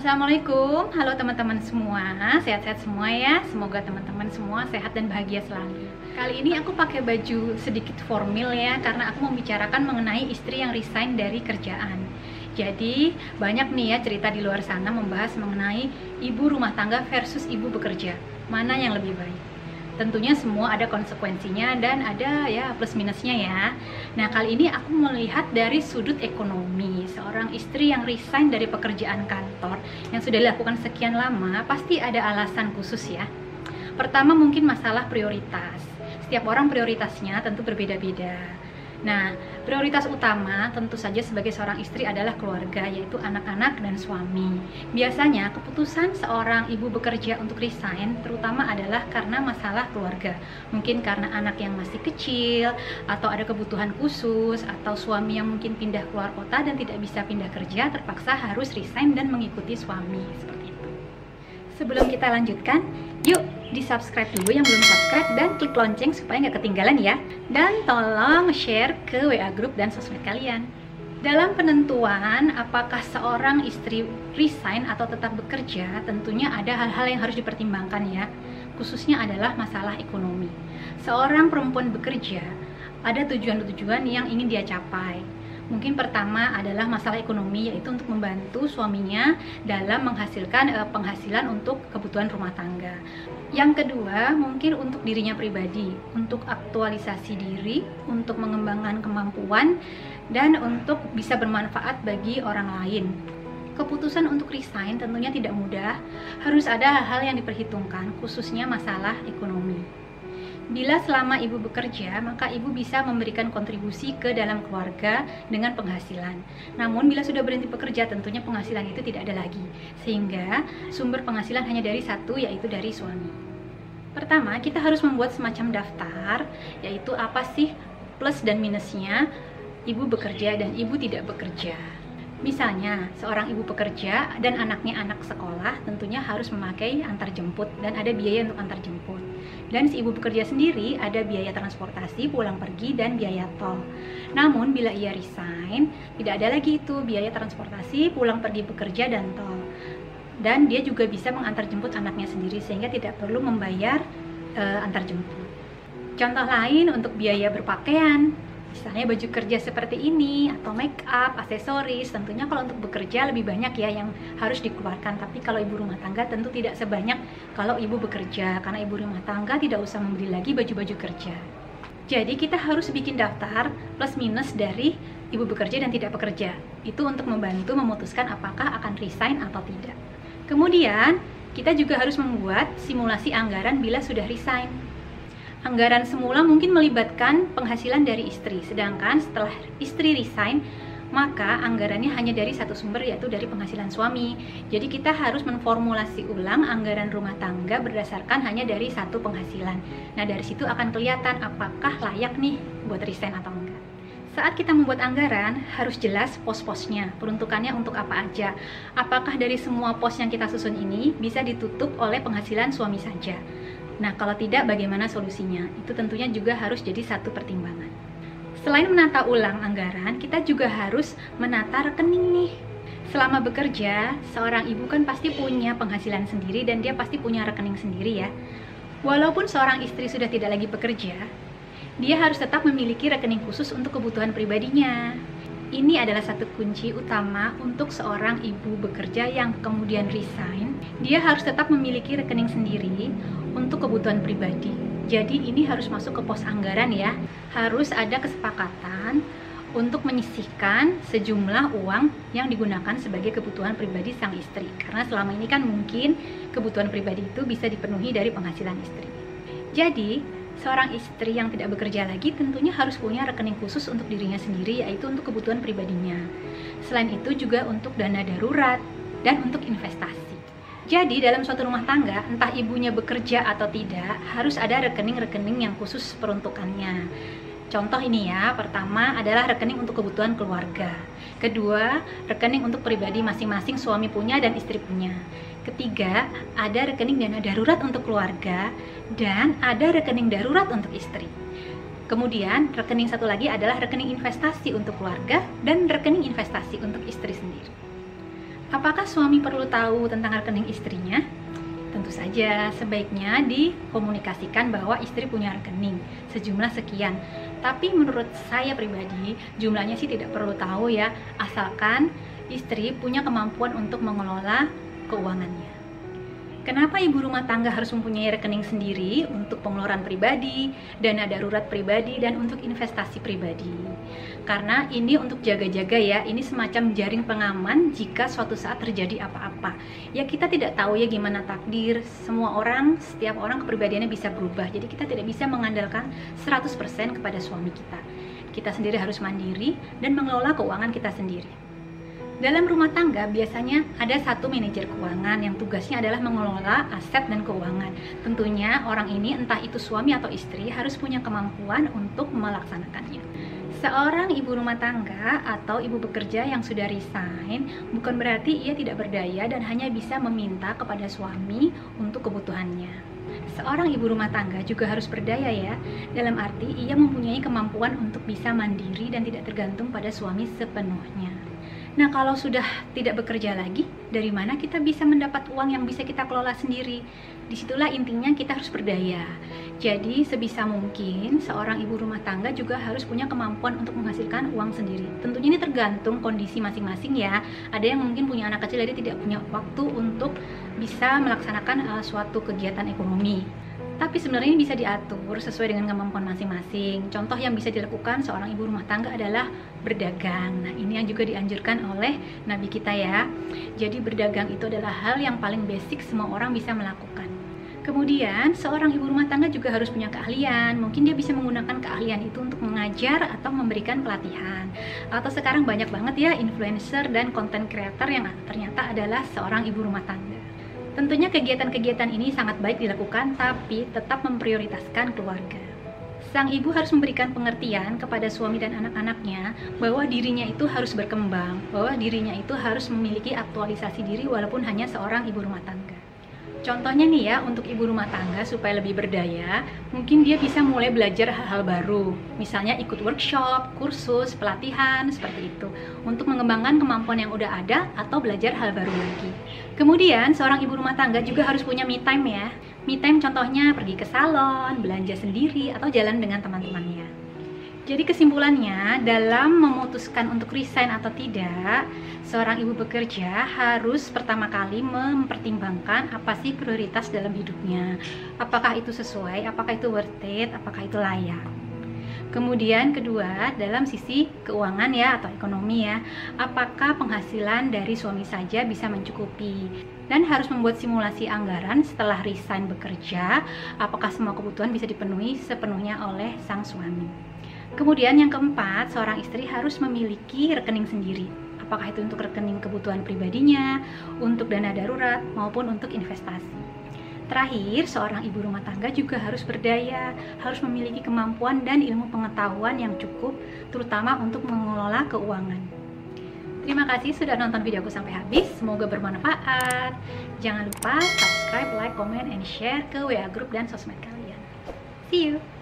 Assalamualaikum, halo teman-teman semua, sehat-sehat semua ya. Semoga teman-teman semua sehat dan bahagia selalu. Kali ini aku pakai baju sedikit formal ya, karena aku mau bicarakan mengenai istri yang resign dari kerjaan. Jadi banyak nih ya cerita di luar sana membahas mengenai ibu rumah tangga versus ibu bekerja. Mana yang lebih baik? Tentunya semua ada konsekuensinya dan ada ya plus minusnya ya. Nah, kali ini aku melihat dari sudut ekonomi. Seorang istri yang resign dari pekerjaan kantor yang sudah dilakukan sekian lama pasti ada alasan khusus ya. Pertama mungkin masalah prioritas. Setiap orang prioritasnya tentu berbeda-beda. Nah, prioritas utama tentu saja sebagai seorang istri adalah keluarga, yaitu anak-anak dan suami. Biasanya keputusan seorang ibu bekerja untuk resign terutama adalah karena masalah keluarga. Mungkin karena anak yang masih kecil, atau ada kebutuhan khusus, atau suami yang mungkin pindah keluar kota dan tidak bisa pindah kerja, terpaksa harus resign dan mengikuti suami, seperti itu. Sebelum kita lanjutkan, yuk di-subscribe dulu yang belum subscribe dan klik lonceng supaya nggak ketinggalan ya. Dan tolong share ke WA group dan sosmed kalian. Dalam penentuan apakah seorang istri resign atau tetap bekerja, tentunya ada hal-hal yang harus dipertimbangkan ya. Khususnya adalah masalah ekonomi. Seorang perempuan bekerja, ada tujuan-tujuan yang ingin dia capai. Mungkin pertama adalah masalah ekonomi, yaitu untuk membantu suaminya dalam menghasilkan penghasilan untuk kebutuhan rumah tangga. Yang kedua, mungkin untuk dirinya pribadi, untuk aktualisasi diri, untuk mengembangkan kemampuan, dan untuk bisa bermanfaat bagi orang lain. Keputusan untuk resign tentunya tidak mudah, harus ada hal-hal yang diperhitungkan, khususnya masalah ekonomi. Bila selama ibu bekerja, maka ibu bisa memberikan kontribusi ke dalam keluarga dengan penghasilan. Namun bila sudah berhenti bekerja, tentunya penghasilan itu tidak ada lagi. Sehingga sumber penghasilan hanya dari satu, yaitu dari suami. Pertama, kita harus membuat semacam daftar, yaitu apa sih plus dan minusnya ibu bekerja dan ibu tidak bekerja. Misalnya, seorang ibu bekerja dan anaknya anak sekolah tentunya harus memakai antar jemput dan ada biaya untuk antar jemput. Dan si ibu bekerja sendiri ada biaya transportasi, pulang pergi, dan biaya tol. Namun, bila ia resign, tidak ada lagi itu biaya transportasi, pulang pergi bekerja, dan tol. Dan dia juga bisa mengantar jemput anaknya sendiri sehingga tidak perlu membayar antar jemput. Contoh lain untuk biaya berpakaian. Misalnya baju kerja seperti ini, atau make up, aksesoris, tentunya kalau untuk bekerja lebih banyak ya yang harus dikeluarkan. Tapi kalau ibu rumah tangga tentu tidak sebanyak kalau ibu bekerja, karena ibu rumah tangga tidak usah membeli lagi baju-baju kerja. Jadi kita harus bikin daftar plus minus dari ibu bekerja dan tidak bekerja. Itu untuk membantu memutuskan apakah akan resign atau tidak. Kemudian kita juga harus membuat simulasi anggaran bila sudah resign. Anggaran semula mungkin melibatkan penghasilan dari istri, sedangkan setelah istri resign, maka anggarannya hanya dari satu sumber, yaitu dari penghasilan suami. Jadi kita harus menformulasi ulang anggaran rumah tangga berdasarkan hanya dari satu penghasilan. Nah, dari situ akan kelihatan apakah layak nih buat resign atau enggak. Saat kita membuat anggaran, harus jelas pos-posnya, peruntukannya untuk apa aja. Apakah dari semua pos yang kita susun ini bisa ditutup oleh penghasilan suami saja? Nah, kalau tidak, bagaimana solusinya? Itu tentunya juga harus jadi satu pertimbangan. Selain menata ulang anggaran, kita juga harus menata rekening nih. Selama bekerja, seorang ibu kan pasti punya penghasilan sendiri dan dia pasti punya rekening sendiri ya. Walaupun seorang istri sudah tidak lagi bekerja, dia harus tetap memiliki rekening khusus untuk kebutuhan pribadinya. Ini adalah satu kunci utama untuk seorang ibu bekerja yang kemudian resign. Dia harus tetap memiliki rekening sendiri untuk kebutuhan pribadi. Jadi ini harus masuk ke pos anggaran ya. Harus ada kesepakatan untuk menyisihkan sejumlah uang yang digunakan sebagai kebutuhan pribadi sang istri. Karena selama ini kan mungkin kebutuhan pribadi itu bisa dipenuhi dari penghasilan istri. Jadi seorang istri yang tidak bekerja lagi tentunya harus punya rekening khusus untuk dirinya sendiri, yaitu untuk kebutuhan pribadinya. Selain itu juga untuk dana darurat dan untuk investasi. Jadi dalam suatu rumah tangga, entah ibunya bekerja atau tidak, harus ada rekening-rekening yang khusus peruntukannya. Contoh ini ya, pertama adalah rekening untuk kebutuhan keluarga. Kedua, rekening untuk pribadi masing-masing suami punya dan istri punya. Ketiga, ada rekening dana darurat untuk keluarga dan ada rekening darurat untuk istri. Kemudian, rekening satu lagi adalah rekening investasi untuk keluarga dan rekening investasi untuk istri sendiri. Apakah suami perlu tahu tentang rekening istrinya? Tentu saja, sebaiknya dikomunikasikan bahwa istri punya rekening sejumlah sekian. Tapi menurut saya pribadi, jumlahnya sih tidak perlu tahu ya, asalkan istri punya kemampuan untuk mengelola keuangannya. Kenapa ibu rumah tangga harus mempunyai rekening sendiri untuk pengeluaran pribadi, dana darurat pribadi, dan untuk investasi pribadi? Karena ini untuk jaga-jaga ya, ini semacam jaring pengaman jika suatu saat terjadi apa-apa. Ya kita tidak tahu ya gimana takdir, semua orang, setiap orang kepribadiannya bisa berubah. Jadi kita tidak bisa mengandalkan 100% kepada suami kita. Kita sendiri harus mandiri dan mengelola keuangan kita sendiri. Dalam rumah tangga biasanya ada satu manajer keuangan yang tugasnya adalah mengelola aset dan keuangan. Tentunya orang ini entah itu suami atau istri harus punya kemampuan untuk melaksanakannya. Seorang ibu rumah tangga atau ibu bekerja yang sudah resign bukan berarti ia tidak berdaya dan hanya bisa meminta kepada suami untuk kebutuhannya. Seorang ibu rumah tangga juga harus berdaya ya, dalam arti ia mempunyai kemampuan untuk bisa mandiri dan tidak tergantung pada suami sepenuhnya. Nah, kalau sudah tidak bekerja lagi, dari mana kita bisa mendapat uang yang bisa kita kelola sendiri? Disitulah intinya kita harus berdaya. Jadi sebisa mungkin seorang ibu rumah tangga juga harus punya kemampuan untuk menghasilkan uang sendiri. Tentunya ini tergantung kondisi masing-masing ya. Ada yang mungkin punya anak kecil jadi tidak punya waktu untuk bisa melaksanakan suatu kegiatan ekonomi. Tapi sebenarnya ini bisa diatur sesuai dengan kemampuan masing-masing. Contoh yang bisa dilakukan seorang ibu rumah tangga adalah berdagang. Nah, ini yang juga dianjurkan oleh Nabi kita ya. Jadi berdagang itu adalah hal yang paling basic semua orang bisa melakukan. Kemudian, seorang ibu rumah tangga juga harus punya keahlian. Mungkin dia bisa menggunakan keahlian itu untuk mengajar atau memberikan pelatihan. Atau sekarang banyak banget ya influencer dan content creator yang ternyata adalah seorang ibu rumah tangga. Tentunya kegiatan-kegiatan ini sangat baik dilakukan, tapi tetap memprioritaskan keluarga. Sang ibu harus memberikan pengertian kepada suami dan anak-anaknya bahwa dirinya itu harus berkembang, bahwa dirinya itu harus memiliki aktualisasi diri walaupun hanya seorang ibu rumah tangga. Contohnya nih ya, untuk ibu rumah tangga supaya lebih berdaya, mungkin dia bisa mulai belajar hal-hal baru. Misalnya ikut workshop, kursus, pelatihan, seperti itu. Untuk mengembangkan kemampuan yang udah ada atau belajar hal baru lagi. Kemudian, seorang ibu rumah tangga juga harus punya me time ya. Me time contohnya pergi ke salon, belanja sendiri, atau jalan dengan teman-temannya. Jadi kesimpulannya, dalam memutuskan untuk resign atau tidak, seorang ibu bekerja harus pertama kali mempertimbangkan apa sih prioritas dalam hidupnya. Apakah itu sesuai, apakah itu worth it, apakah itu layak. Kemudian kedua, dalam sisi keuangan ya atau ekonomi ya, apakah penghasilan dari suami saja bisa mencukupi. Dan harus membuat simulasi anggaran setelah resign bekerja, apakah semua kebutuhan bisa dipenuhi sepenuhnya oleh sang suami. Kemudian yang keempat, seorang istri harus memiliki rekening sendiri. Apakah itu untuk rekening kebutuhan pribadinya, untuk dana darurat, maupun untuk investasi. Terakhir, seorang ibu rumah tangga juga harus berdaya, harus memiliki kemampuan dan ilmu pengetahuan yang cukup, terutama untuk mengelola keuangan. Terima kasih sudah nonton videoku sampai habis, semoga bermanfaat. Jangan lupa subscribe, like, comment, and share ke WA group dan sosmed kalian. See you!